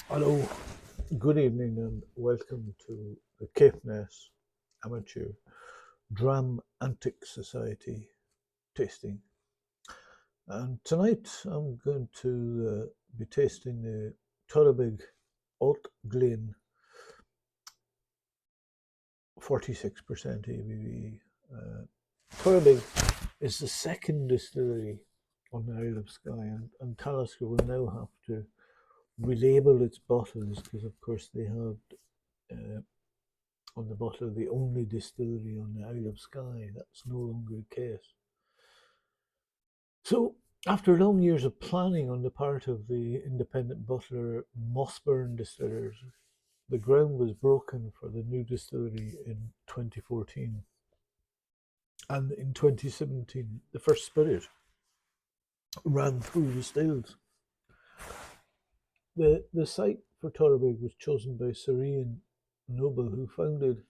Hello, good evening, and welcome to the Caithness Amateur Dram Antic Society tasting. And tonight I'm going to be tasting the Torabhaig Allt Gleann 46% ABV. Torabhaig is the second distillery on the Isle of Skye, and Talisker will now have to relabel its bottles because, of course, they have uh, on the bottle the only distillery on the Isle of Skye. That's no longer the case. So, after long years of planning on the part of the independent bottler Mossburn Distillers, the ground was broken for the new distillery in 2014. And in 2017, the first spirit ran through the stills. The site for Torabhaig was chosen by Sir Ian Noble, who founded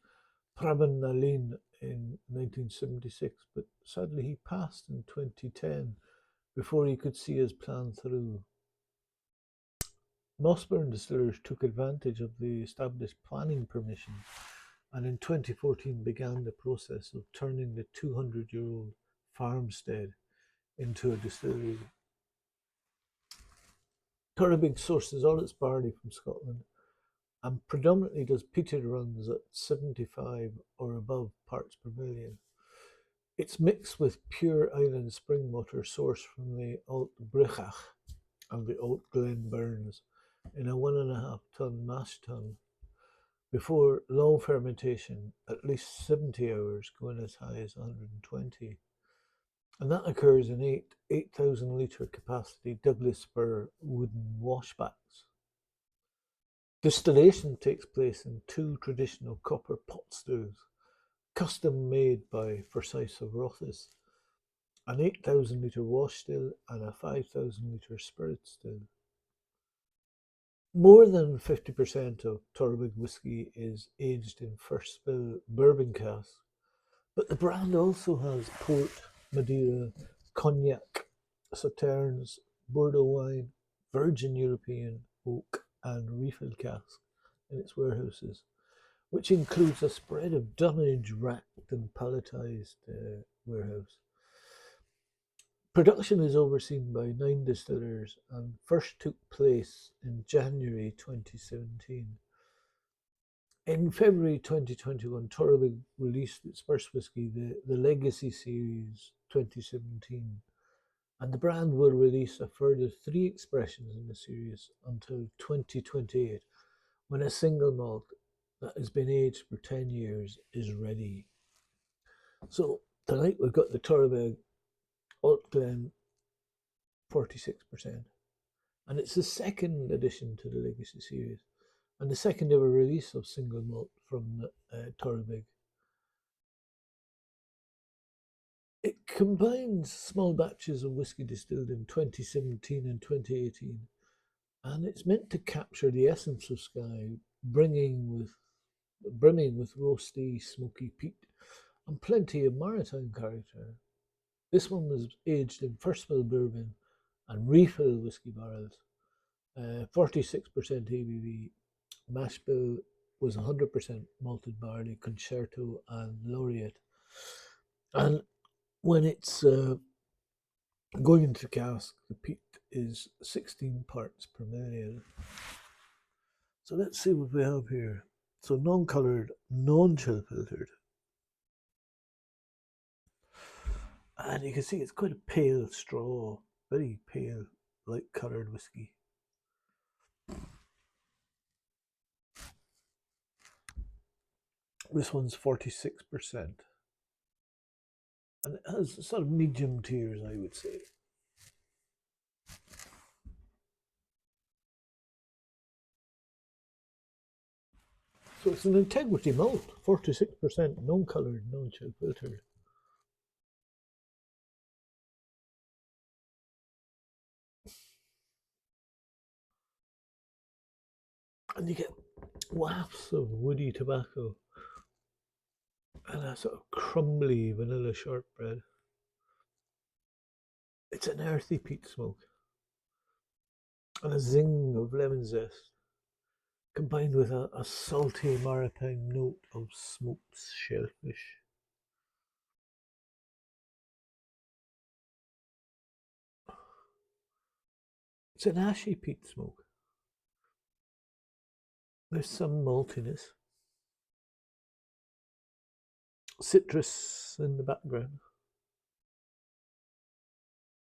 Prabhan Nalin in 1976, but sadly he passed in 2010 before he could see his plan through. Mossburn Distillers took advantage of the established planning permission and in 2014 began the process of turning the 200-year-old farmstead into a distillery. Torabhaig sources all its barley from Scotland and predominantly does peated runs at 75 or above parts per million. It's mixed with pure island spring water sourced from the Allt Brichach and the Allt Gleann burns in a 1.5 ton mash tun before long fermentation, at least 70 hours, going as high as 120. And that occurs in 8,000 litre capacity Douglas spur wooden washbacks. Distillation takes place in two traditional copper pot stills, custom made by Forsyth of Rothes, an 8,000 litre wash still and a 5,000 litre spirit still. More than 50% of Torabhaig whisky is aged in first fill bourbon casks, but the brand also has port, Madeira, cognac, sauternes, Bordeaux wine, virgin European oak, and refill casks in its warehouses, which includes a spread of dunnage racked and palletized warehouse. Production is overseen by 9 distillers and first took place in January 2017. In February 2021, Torabhaig released its first whisky, the Legacy Series 2017, and the brand will release a further 3 expressions in the series until 2028, when a single malt that has been aged for 10 years is ready. So tonight we've got the Torabhaig Allt Gleann 46%. And it's the second addition to the Legacy series and the second ever release of single malt from Torabhaig. It combines small batches of whisky distilled in 2017 and 2018, and it's meant to capture the essence of Skye, brimming with roasty, smoky peat and plenty of maritime character. This one was aged in first fill bourbon and refill whisky barrels. 46% ABV. Mash bill was 100% malted barley, concerto, and laureate. And when it's going into cask, the peat is 16 parts per million. So let's see what we have here. So non-coloured, non-chill filtered. And you can see it's quite a pale straw, very pale, light coloured whiskey. This one's 46%. And it has sort of medium tears, I would say. So it's an integrity malt, 46% non-coloured, non-chill filtered. And you get wafts of woody tobacco and a sort of crumbly vanilla shortbread. It's an earthy peat smoke and a zing of lemon zest. combined with a salty maritime note of smoked shellfish. It's an ashy peat smoke. There's some maltiness, citrus in the background,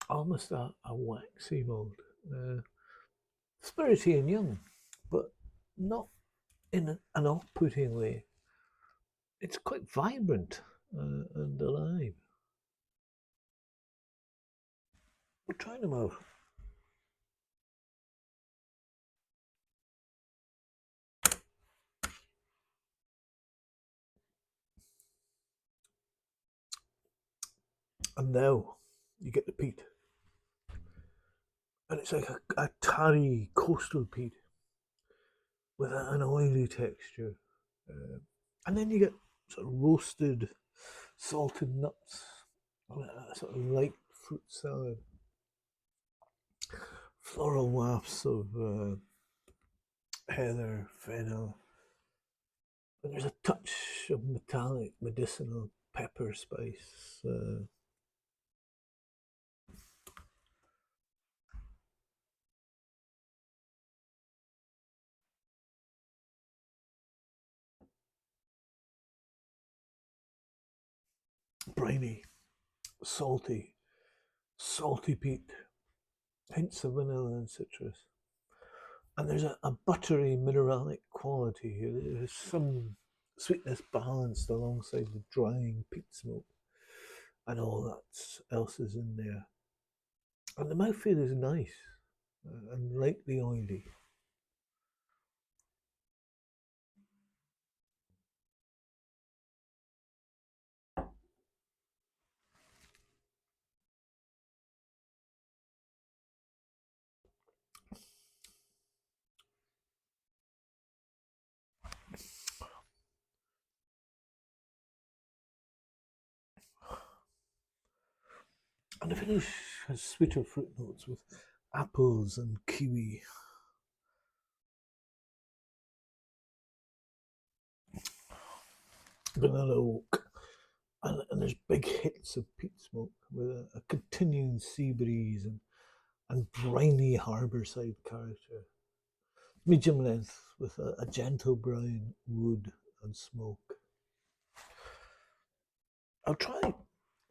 almost a waxy malt. Spirity and young, but not in an off-putting way. It's quite vibrant and alive. We're trying them out. And now you get the peat. And it's like a tarry coastal peat with an oily texture. And then you get sort of roasted, salted nuts, a sort of light fruit salad, floral wafts of heather, fennel, and there's a touch of metallic medicinal pepper spice. Briny, salty, salty peat, hints of vanilla and citrus. And there's a buttery mineralic quality here. There's some sweetness balanced alongside the drying peat smoke, and all that else is in there. And the mouthfeel is nice and lightly oily. And the finish has sweeter fruit notes with apples and kiwi. Vanilla oak. And there's big hits of peat smoke with a continuing sea breeze and briny harbourside character. Medium length with a gentle brown wood and smoke. I'll try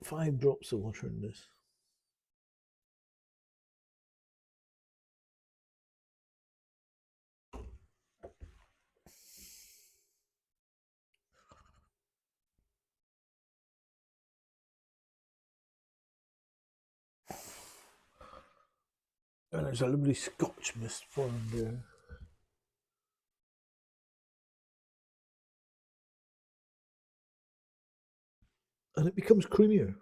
5 drops of water in this. And there's a lovely Scotch mist formed there. And it becomes creamier.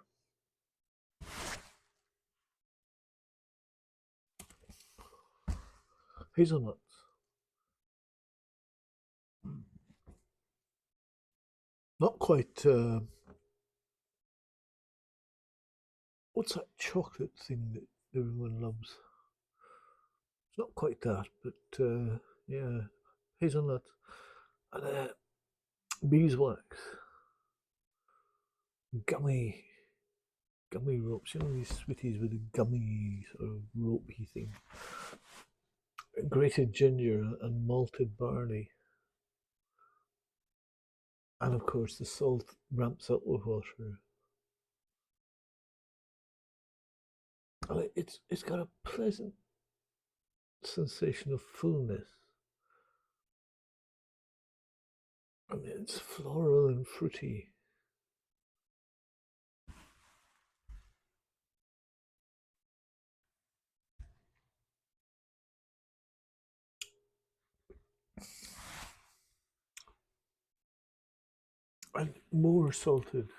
Hazelnuts. Not quite. What's that chocolate thing that everyone loves? It's not quite that, but yeah, hazelnuts and beeswax, gummy, gummy ropes. You know these sweeties with a gummy sort of ropey thing. Grated ginger and malted barley, and of course the salt ramps up with water. And it's got a pleasant sensation of fullness. I mean, it's floral and fruity. And more salted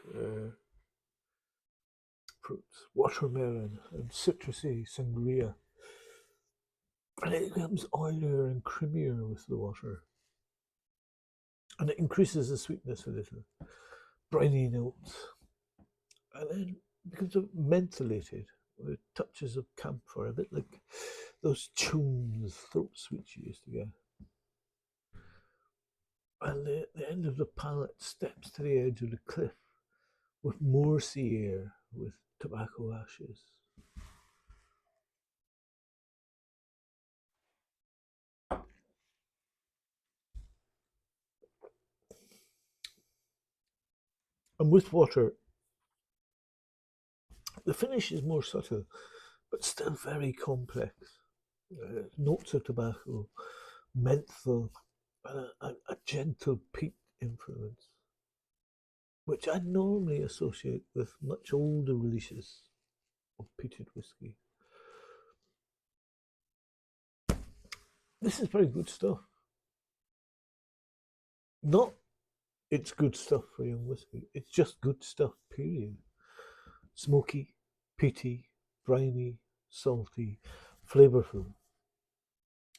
fruits, watermelon and citrusy sangria. And it becomes oilier and creamier with the water. And it increases the sweetness a little. Briny notes. And then becomes mentholated with touches of camphor, a bit like those tunes, throat sweets you used to get. And the end of the pallet steps to the edge of the cliff with more sea air, with tobacco ashes. And with water, the finish is more subtle, but still very complex. Notes of tobacco, menthol, and a gentle peat influence, which I normally associate with much older releases of peated whisky. This is very good stuff. Not it's good stuff for young whisky, it's just good stuff, period. Smoky, peaty, briny, salty, flavourful.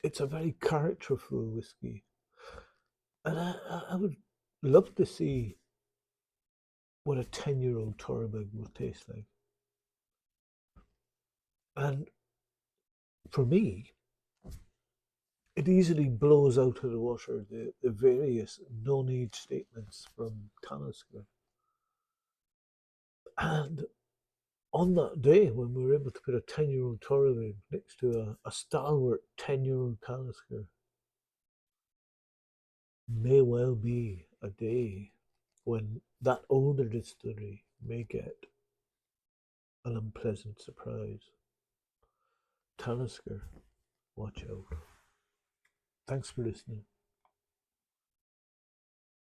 It's a very characterful whisky. And I would love to see what a 10-year-old Torabhaig will taste like. And for me, it easily blows out of the water the various non-age statements from Talisker. And on that day, when we were able to put a 10-year-old Torabhaig next to a stalwart 10-year-old Talisker, may well be a day when that older distillery may get an unpleasant surprise. Talisker, watch out. Thanks for listening.